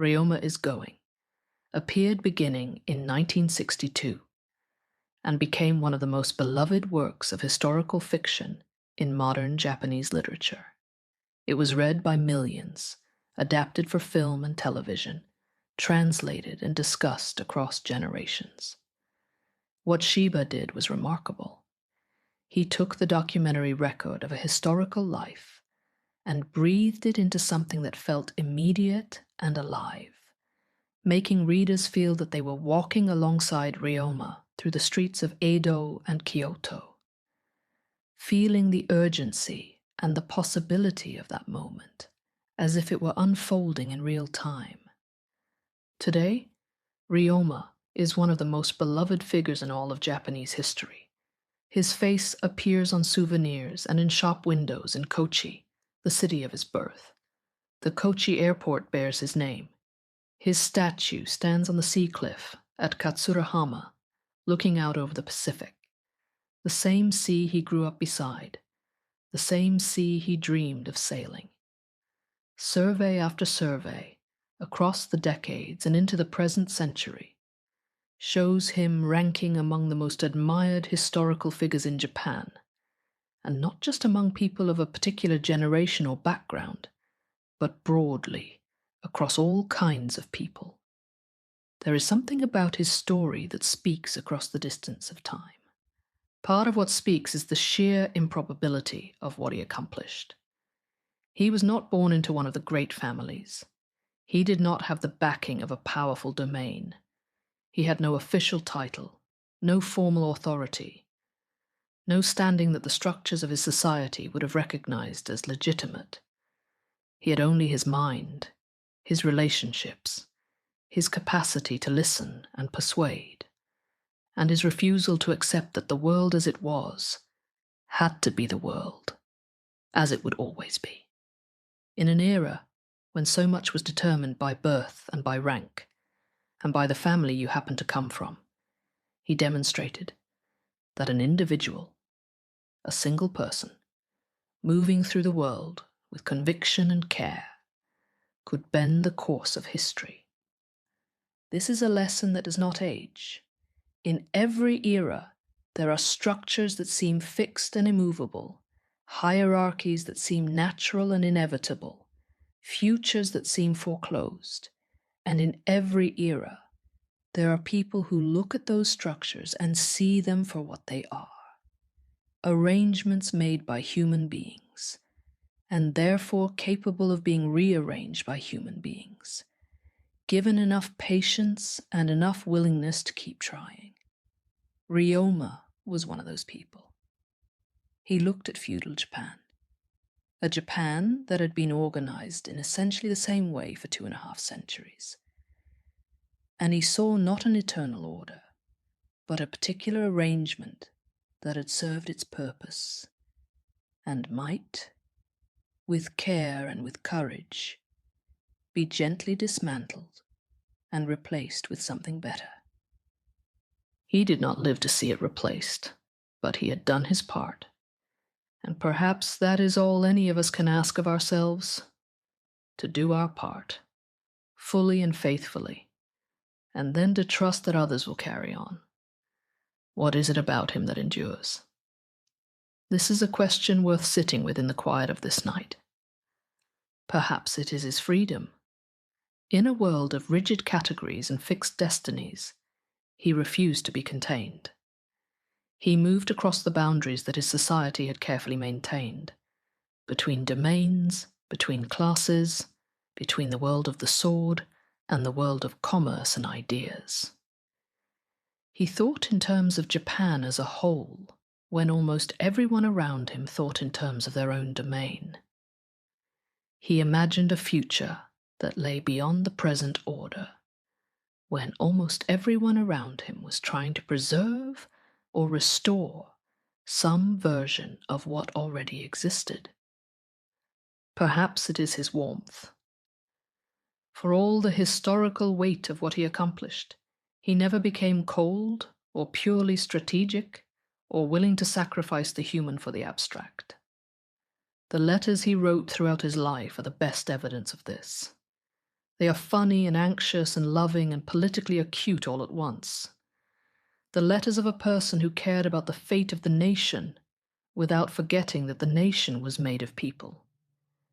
Ryoma is Going, appeared beginning in 1962 and became one of the most beloved works of historical fiction in modern Japanese literature. It was read by millions, adapted for film and television, translated and discussed across generations. What Shiba did was remarkable. He took the documentary record of a historical life and breathed it into something that felt immediate and alive, making readers feel that they were walking alongside Ryoma through the streets of Edo and Kyoto, feeling the urgency and the possibility of that moment as if it were unfolding in real time. Today, Ryoma is one of the most beloved figures in all of Japanese history. His face appears on souvenirs and in shop windows in Kochi, the city of his birth. The Kochi airport bears his name. His statue stands on the sea cliff at Katsurahama, looking out over the Pacific, the same sea he grew up beside, the same sea he dreamed of sailing. Survey after survey, across the decades and into the present century, shows him ranking among the most admired historical figures in Japan, and not just among people of a particular generation or background, but broadly, across all kinds of people. There is something about his story that speaks across the distance of time. Part of what speaks is the sheer improbability of what he accomplished. He was not born into one of the great families. He did not have the backing of a powerful domain. He had no official title, no formal authority, no standing that the structures of his society would have recognized as legitimate. He had only his mind, his relationships, his capacity to listen and persuade, and his refusal to accept that the world as it was had to be the world, as it would always be. In an era when so much was determined by birth and by rank, and by the family you happened to come from, he demonstrated that an individual, a single person, moving through the world with conviction and care, could bend the course of history. This is a lesson that does not age. In every era, there are structures that seem fixed and immovable, hierarchies that seem natural and inevitable, futures that seem foreclosed, and in every era, there are people who look at those structures and see them for what they are. Arrangements made by human beings, and therefore capable of being rearranged by human beings, given enough patience and enough willingness to keep trying. Ryoma was one of those people. He looked at feudal Japan, a Japan that had been organized in essentially the same way for 2.5 centuries. And he saw not an eternal order, but a particular arrangement that had served its purpose, and might, with care and with courage, be gently dismantled and replaced with something better. He did not live to see it replaced, but he had done his part, and perhaps that is all any of us can ask of ourselves, to do our part, fully and faithfully, and then to trust that others will carry on. What is it about him that endures? This is a question worth sitting with in the quiet of this night. Perhaps it is his freedom. In a world of rigid categories and fixed destinies, he refused to be contained. He moved across the boundaries that his society had carefully maintained, between domains, between classes, between the world of the sword and the world of commerce and ideas. He thought in terms of Japan as a whole, when almost everyone around him thought in terms of their own domain. He imagined a future that lay beyond the present order, when almost everyone around him was trying to preserve or restore some version of what already existed. Perhaps it is his warmth. For all the historical weight of what he accomplished, he never became cold or purely strategic or willing to sacrifice the human for the abstract. The letters he wrote throughout his life are the best evidence of this. They are funny and anxious and loving and politically acute all at once. The letters of a person who cared about the fate of the nation without forgetting that the nation was made of people.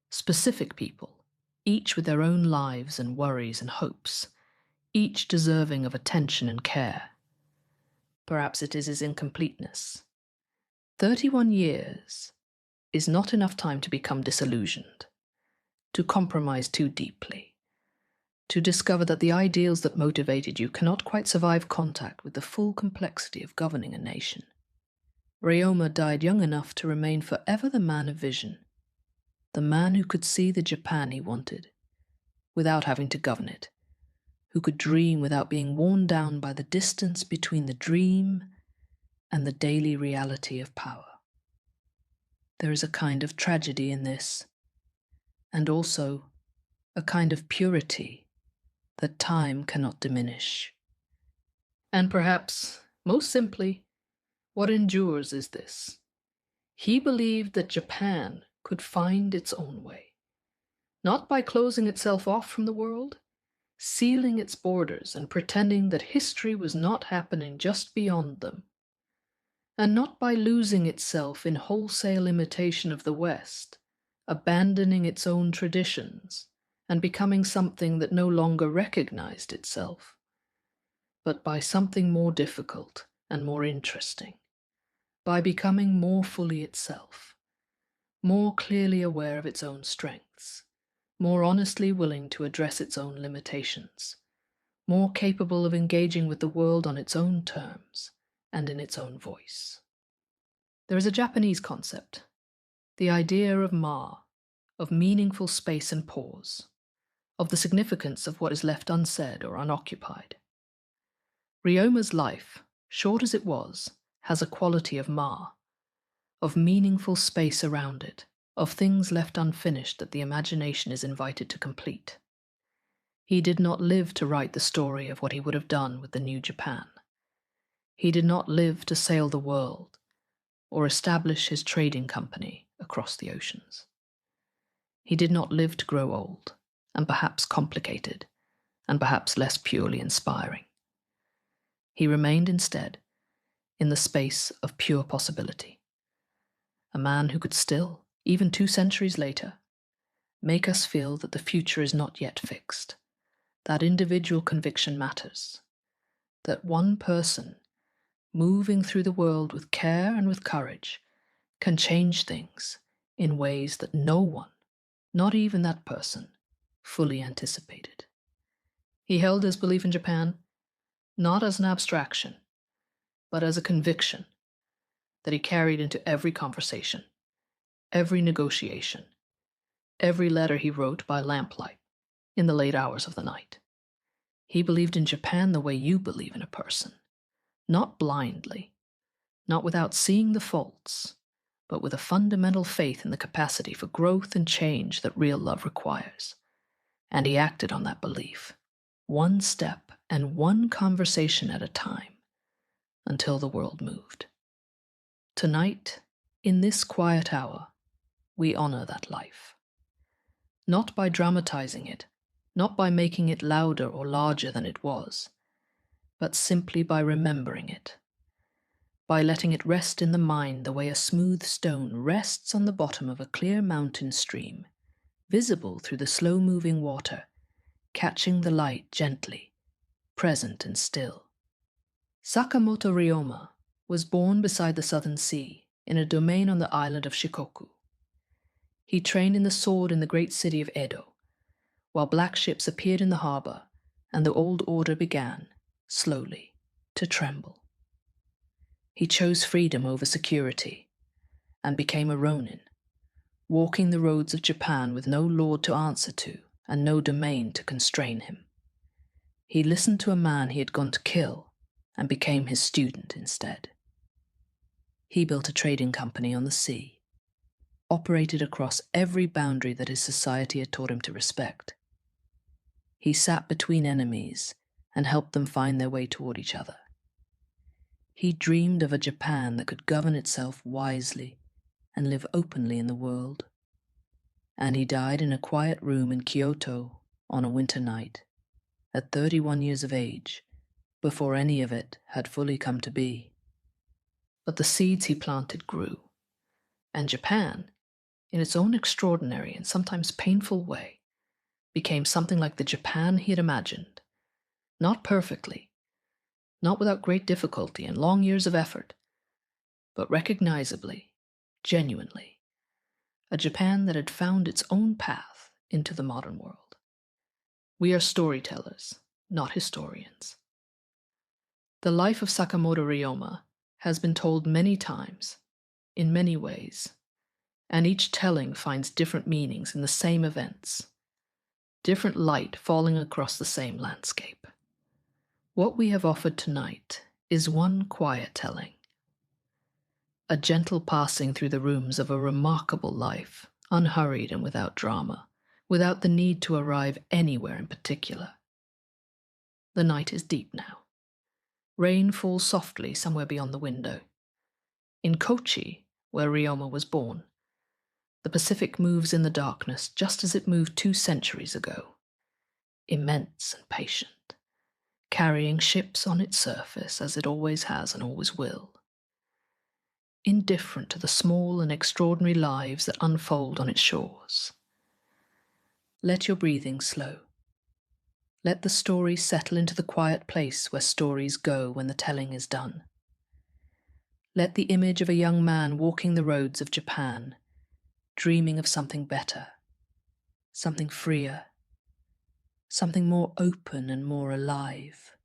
Specific people, each with their own lives and worries and hopes, each deserving of attention and care. Perhaps it is his incompleteness. 31 years is not enough time to become disillusioned, to compromise too deeply, to discover that the ideals that motivated you cannot quite survive contact with the full complexity of governing a nation. Ryoma died young enough to remain forever the man of vision, the man who could see the Japan he wanted, without having to govern it, who could dream without being worn down by the distance between the dream and the daily reality of power. There is a kind of tragedy in this, and also a kind of purity that time cannot diminish. And perhaps, most simply, what endures is this. He believed that Japan could find its own way, not by closing itself off from the world, sealing its borders and pretending that history was not happening just beyond them, and not by losing itself in wholesale imitation of the West, abandoning its own traditions and becoming something that no longer recognized itself, but by something more difficult and more interesting, by becoming more fully itself, more clearly aware of its own strengths, more honestly willing to address its own limitations, more capable of engaging with the world on its own terms and in its own voice. There is a Japanese concept, the idea of ma, of meaningful space and pause, of the significance of what is left unsaid or unoccupied. Ryoma's life, short as it was, has a quality of ma, of meaningful space around it, of things left unfinished that the imagination is invited to complete. He did not live to write the story of what he would have done with the new Japan. He did not live to sail the world, or establish his trading company across the oceans. He did not live to grow old, and perhaps complicated, and perhaps less purely inspiring. He remained instead in the space of pure possibility. A man who could still, even 2 centuries later, make us feel that the future is not yet fixed, that individual conviction matters, that one person, moving through the world with care and with courage, can change things in ways that no one, not even that person, fully anticipated. He held his belief in Japan not as an abstraction, but as a conviction that he carried into every conversation, every negotiation, every letter he wrote by lamplight in the late hours of the night. He believed in Japan the way you believe in a person, not blindly, not without seeing the faults, but with a fundamental faith in the capacity for growth and change that real love requires. And he acted on that belief, one step and one conversation at a time, until the world moved. Tonight, in this quiet hour, we honor that life. Not by dramatizing it, not by making it louder or larger than it was, but simply by remembering it, by letting it rest in the mind the way a smooth stone rests on the bottom of a clear mountain stream, visible through the slow-moving water, catching the light gently, present and still. Sakamoto Ryoma was born beside the Southern Sea in a domain on the island of Shikoku. He trained in the sword in the great city of Edo, while black ships appeared in the harbor and the old order began, slowly, to tremble. He chose freedom over security and became a ronin, walking the roads of Japan with no lord to answer to and no domain to constrain him. He listened to a man he had gone to kill and became his student instead. He built a trading company on the sea, operated across every boundary that his society had taught him to respect. He sat between enemies and helped them find their way toward each other. He dreamed of a Japan that could govern itself wisely and live openly in the world. And he died in a quiet room in Kyoto on a winter night, at 31 years of age, before any of it had fully come to be. But the seeds he planted grew, and Japan, in its own extraordinary and sometimes painful way, became something like the Japan he had imagined, not perfectly, not without great difficulty and long years of effort, but recognizably, genuinely, a Japan that had found its own path into the modern world. We are storytellers, not historians. The life of Sakamoto Ryoma has been told many times, in many ways, and each telling finds different meanings in the same events, different light falling across the same landscape. What we have offered tonight is one quiet telling, a gentle passing through the rooms of a remarkable life, unhurried and without drama, without the need to arrive anywhere in particular. The night is deep now. Rain falls softly somewhere beyond the window. In Kochi, where Ryoma was born, the Pacific moves in the darkness just as it moved 2 centuries ago, immense and patient, carrying ships on its surface as it always has and always will, indifferent to the small and extraordinary lives that unfold on its shores. Let your breathing slow. Let the story settle into the quiet place where stories go when the telling is done. Let the image of a young man walking the roads of Japan, dreaming of something better, something freer, something more open and more alive.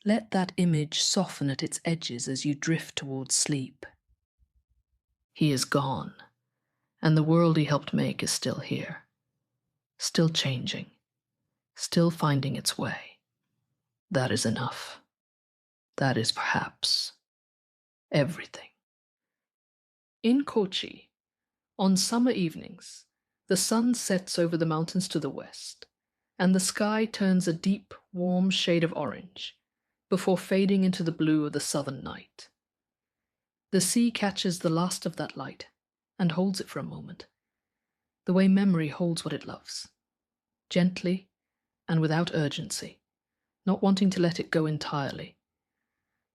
Let that image soften at its edges as you drift towards sleep. He is gone, and the world he helped make is still here, still changing, still finding its way. That is enough. That is perhaps everything. In Kochi, on summer evenings, the sun sets over the mountains to the west, and the sky turns a deep, warm shade of orange before fading into the blue of the southern night. The sea catches the last of that light and holds it for a moment, the way memory holds what it loves, gently and without urgency, not wanting to let it go entirely,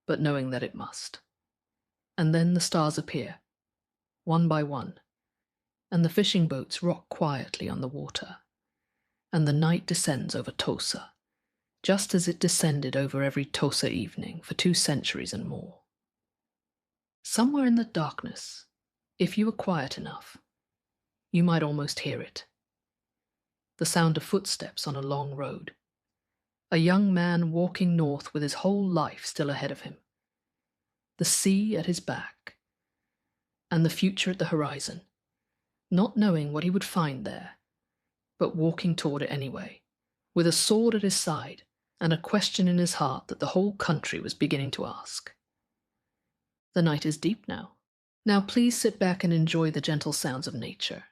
but knowing that it must. And then the stars appear, one by one, and the fishing boats rock quietly on the water, and the night descends over Tosa, just as it descended over every Tosa evening for 2 centuries and more. Somewhere in the darkness, if you were quiet enough, you might almost hear it. The sound of footsteps on a long road. A young man walking north with his whole life still ahead of him. The sea at his back, and the future at the horizon, not knowing what he would find there, but walking toward it anyway, with a sword at his side and a question in his heart that the whole country was beginning to ask. The night is deep now. Now please sit back and enjoy the gentle sounds of nature,